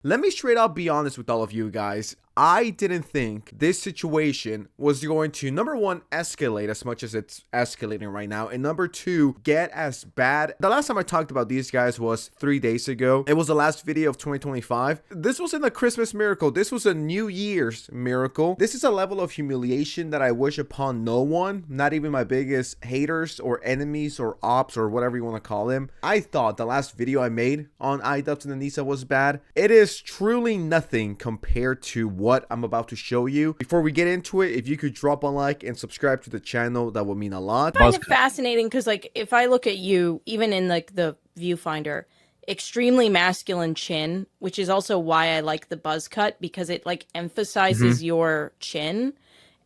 Let me straight up be honest with all of you guys. I didn't think this situation was going to, number one, escalate as much as it's escalating right now, and number two, get as bad. The last time I talked about these guys was 3 days ago. It was the last video of 2025. This wasn't a Christmas miracle. This was a New Year's miracle. This is a level of humiliation that I wish upon no one, not even my biggest haters or enemies or ops or whatever you want to call them. I thought the last video I made on Idubbbz and Anisa was bad. It is truly nothing compared to what I'm about to show you. Before we get into it, if you could drop a like and subscribe to the channel, that would mean a lot. It's kind of fascinating because, like, if I look at you, even in like the viewfinder, extremely masculine chin, which is also why I like the buzz cut, because it like emphasizes your chin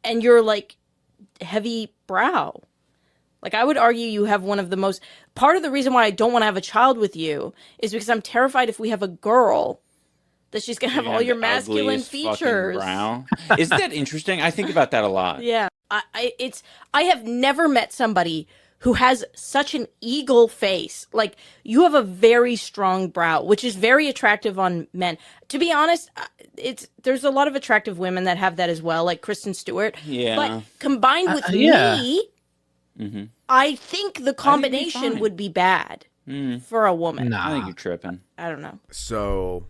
and your like heavy brow. Like, I would argue you have one of the most, part of the reason why I don't want to have a child with you is because I'm terrified if we have a girl that she's gonna have all your masculine features. Isn't that interesting? I think about that a lot. Yeah, I have never met somebody who has such an eagle face. Like, you have a very strong brow, which is very attractive on men. To be honest, there's a lot of attractive women that have that as well, like Kristen Stewart. Yeah. But combined with me, I think the combination would be bad for a woman. Nah. I think you're tripping. I don't know. So,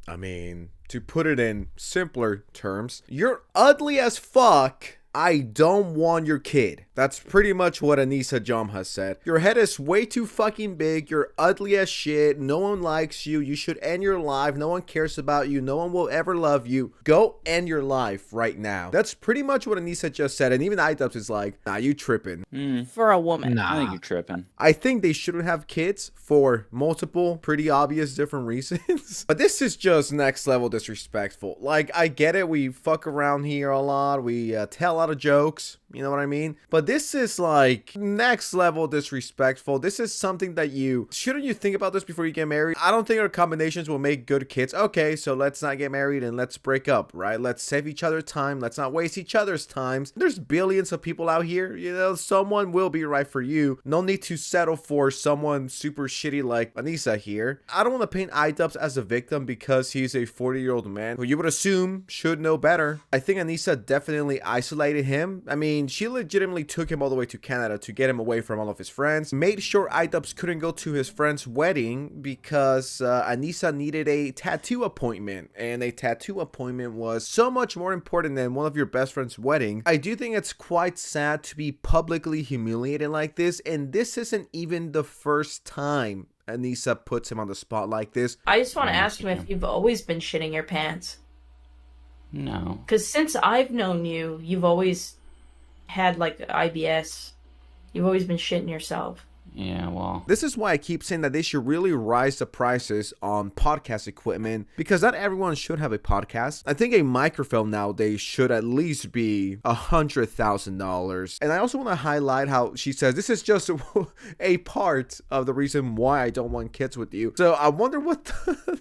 I mean, to put it in simpler terms, you're ugly as fuck. I don't want your kid. That's pretty much what Anisa Jomha said. Your head is way too fucking big. You're ugly as shit. No one likes you. You should end your life. No one cares about you. No one will ever love you. Go end your life right now. That's pretty much what Anisa just said. And even Idubbbz is like, nah, you tripping. For a woman. Nah. I think you're tripping. I think they shouldn't have kids for multiple, pretty obvious different reasons. But this is just next level disrespectful. Like, I get it. We fuck around here a lot. We tell a lot of jokes. You know what I mean? But this is like next level disrespectful. This is something that shouldn't you think about this before you get married? I don't think our combinations will make good kids. Okay, so let's not get married and let's break up, right? Let's save each other time. Let's not waste each other's times. There's billions of people out here. You know, someone will be right for you. No need to settle for someone super shitty like Anisa here. I don't want to paint Idubbbz as a victim because he's a 40-year-old man who you would assume should know better. I think Anisa definitely isolated him. I mean, she legitimately took him all the way to Canada to get him away from all of his friends. Made sure Idubbbz couldn't go to his friend's wedding because Anisa needed a tattoo appointment. And a tattoo appointment was so much more important than one of your best friend's wedding. I do think it's quite sad to be publicly humiliated like this. And this isn't even the first time Anisa puts him on the spot like this. I just want to ask him if you've always been shitting your pants. No. Because since I've known you, you've always had like IBS. You've always been shitting yourself. Yeah, well, this is why I keep saying that they should really rise the prices on podcast equipment, because not everyone should have a podcast. I think a microphone nowadays should at least be $100,000. And I also want to highlight how she says this is just a part of the reason why I don't want kids with you. So I wonder what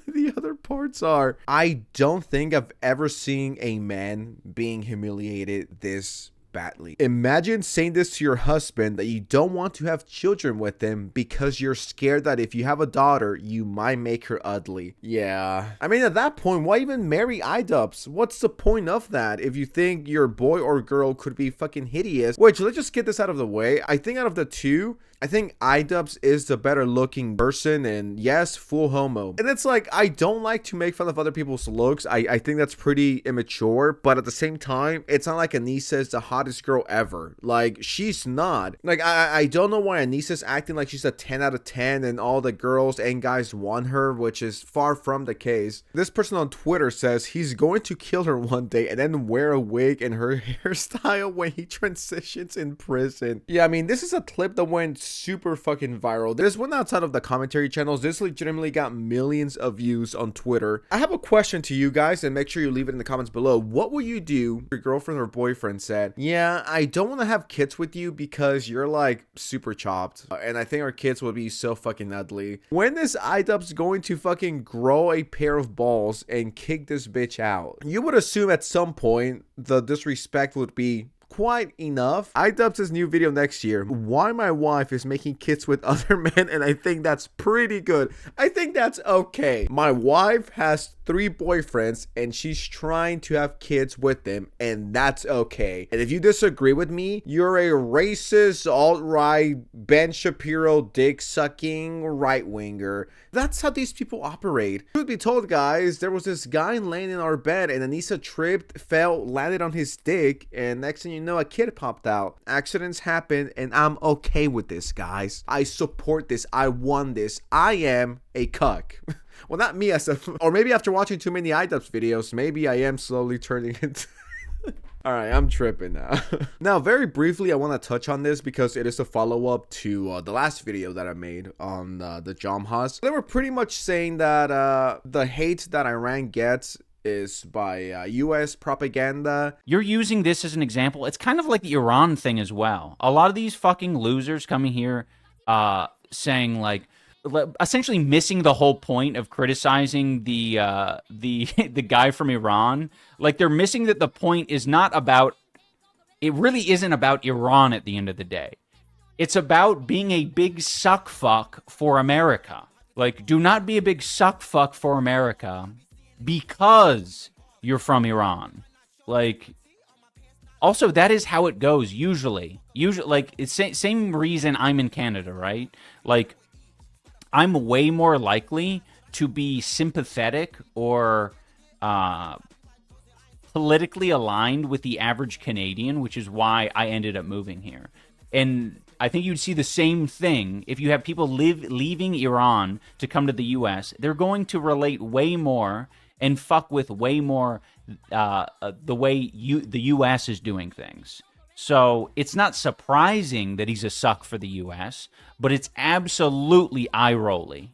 the other parts are. I don't think I've ever seen a man being humiliated this badly. Imagine saying this to your husband that you don't want to have children with him because you're scared that if you have a daughter, you might make her ugly. Yeah. I mean, at that point, why even marry Idubbbz? What's the point of that if you think your boy or girl could be fucking hideous? Which, let's just get this out of the way. I think out of the two, I think Idubbbz is the better looking person, and yes, full homo. And it's like, I don't like to make fun of other people's looks. I think that's pretty immature, but at the same time, it's not like Anisa is the hottest girl ever. Like, she's not. Like, I don't know why Anisa's acting like she's a 10 out of 10 and all the girls and guys want her, which is far from the case. This person on Twitter says he's going to kill her one day and then wear a wig and her hairstyle when he transitions in prison. Yeah, I mean, this is a clip that went super fucking viral. This one outside of the commentary channels. This legitimately got millions of views on Twitter. I have a question to you guys, and make sure you leave it in the comments below. What will you do if your girlfriend or boyfriend said, yeah, I don't want to have kids with you because you're like super chopped and I think our kids will be so fucking ugly? When is Idubbbz going to fucking grow a pair of balls and kick this bitch out? You would assume at some point the disrespect would be quite enough. Idubbbz' new video next year, why my wife is making kids with other men, and I think that's pretty good. I think that's okay. My wife has 3 boyfriends and she's trying to have kids with them, and that's okay. And if you disagree with me, you're a racist, alt-right, Ben Shapiro, dick-sucking right-winger. That's how these people operate. Truth be told, guys, there was this guy laying in our bed and Anisa tripped, fell, landed on his dick, and next thing you know, a kid popped out. Accidents happen, and I'm okay with this, guys. I support this. I won this. I am a cuck. Well, not me as a... Or maybe after watching too many Idubbbz videos, maybe I am slowly turning into... Alright, I'm tripping now. Now, very briefly, I want to touch on this because it is a follow-up to the last video that I made on the Jomhas. They were pretty much saying that the hate that Iran gets is by U.S. propaganda. You're using this as an example. It's kind of like the Iran thing as well. A lot of these fucking losers coming here saying, like, essentially missing the whole point of criticizing the the guy from Iran. Like, they're missing that the point is not about, it really isn't about Iran at the end of the day. It's about being a big suck fuck for America. Like, do not be a big suck fuck for America because you're from Iran. Like, also, that is how it goes usually. Like, it's same reason I'm in Canada, right? Like, I'm way more likely to be sympathetic or politically aligned with the average Canadian, which is why I ended up moving here. And I think you'd see the same thing if you have people leaving Iran to come to the U.S. They're going to relate way more and fuck with way more the way the U.S. is doing things. So it's not surprising that he's a suck for the U.S., but it's absolutely eye-rolly.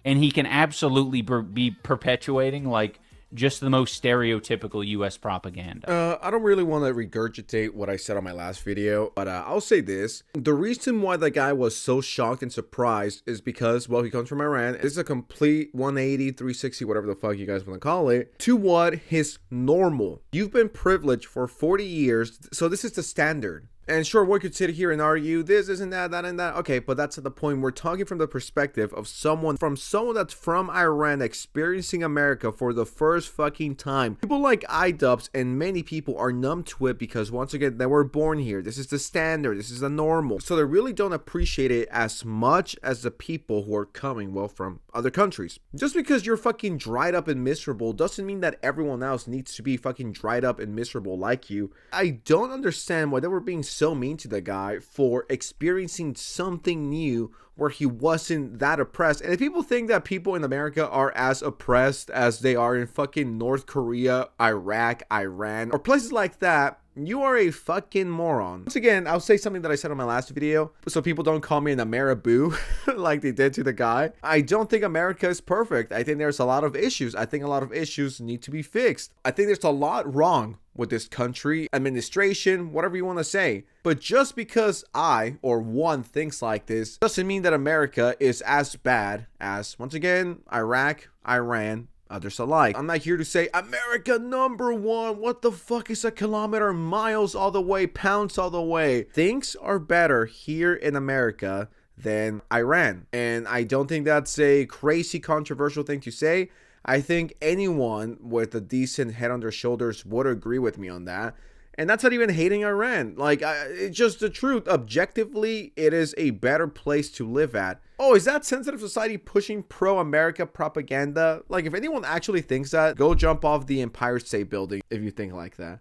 And he can absolutely be perpetuating, like, just the most stereotypical U.S. propaganda. I don't really want to regurgitate what I said on my last video, but I'll say this. The reason why the guy was so shocked and surprised is because, well, he comes from Iran. It's a complete 180, 360, whatever the fuck you guys want to call it, to what his normal. You've been privileged for 40 years, so this is the standard. And sure, one could sit here and argue this isn't that, that, and that. Okay, but that's at the point. We're talking from the perspective of someone that's from Iran experiencing America for the first fucking time. People like Idubbbz and many people are numb to it because, once again, they were born here. This is the standard. This is the normal. So they really don't appreciate it as much as the people who are coming, well, from other countries. Just because you're fucking dried up and miserable doesn't mean that everyone else needs to be fucking dried up and miserable like you. I don't understand why they were being so mean to the guy for experiencing something new where he wasn't that oppressed. And if people think that people in America are as oppressed as they are in fucking North Korea, Iraq, Iran, or places like that, you are a fucking moron. Once again, I'll say something that I said on my last video, so people don't call me an Ameriboo like they did to the guy. I don't think America is perfect. I think there's a lot of issues. I think a lot of issues need to be fixed. I think there's a lot wrong with this country, administration, whatever you want to say. But just because I, or one, thinks like this, doesn't mean that America is as bad as, once again, Iraq, Iran, others alike. I'm not here to say America #1. What the fuck is a kilometer? Miles all the way, pounds all the way. Things are better here in America than Iran. And I don't think that's a crazy controversial thing to say. I think anyone with a decent head on their shoulders would agree with me on that. And that's not even hating Iran. Like, it's just the truth. Objectively, it is a better place to live at. Oh, is that sensitive society pushing pro-America propaganda? Like, if anyone actually thinks that, go jump off the Empire State Building if you think like that.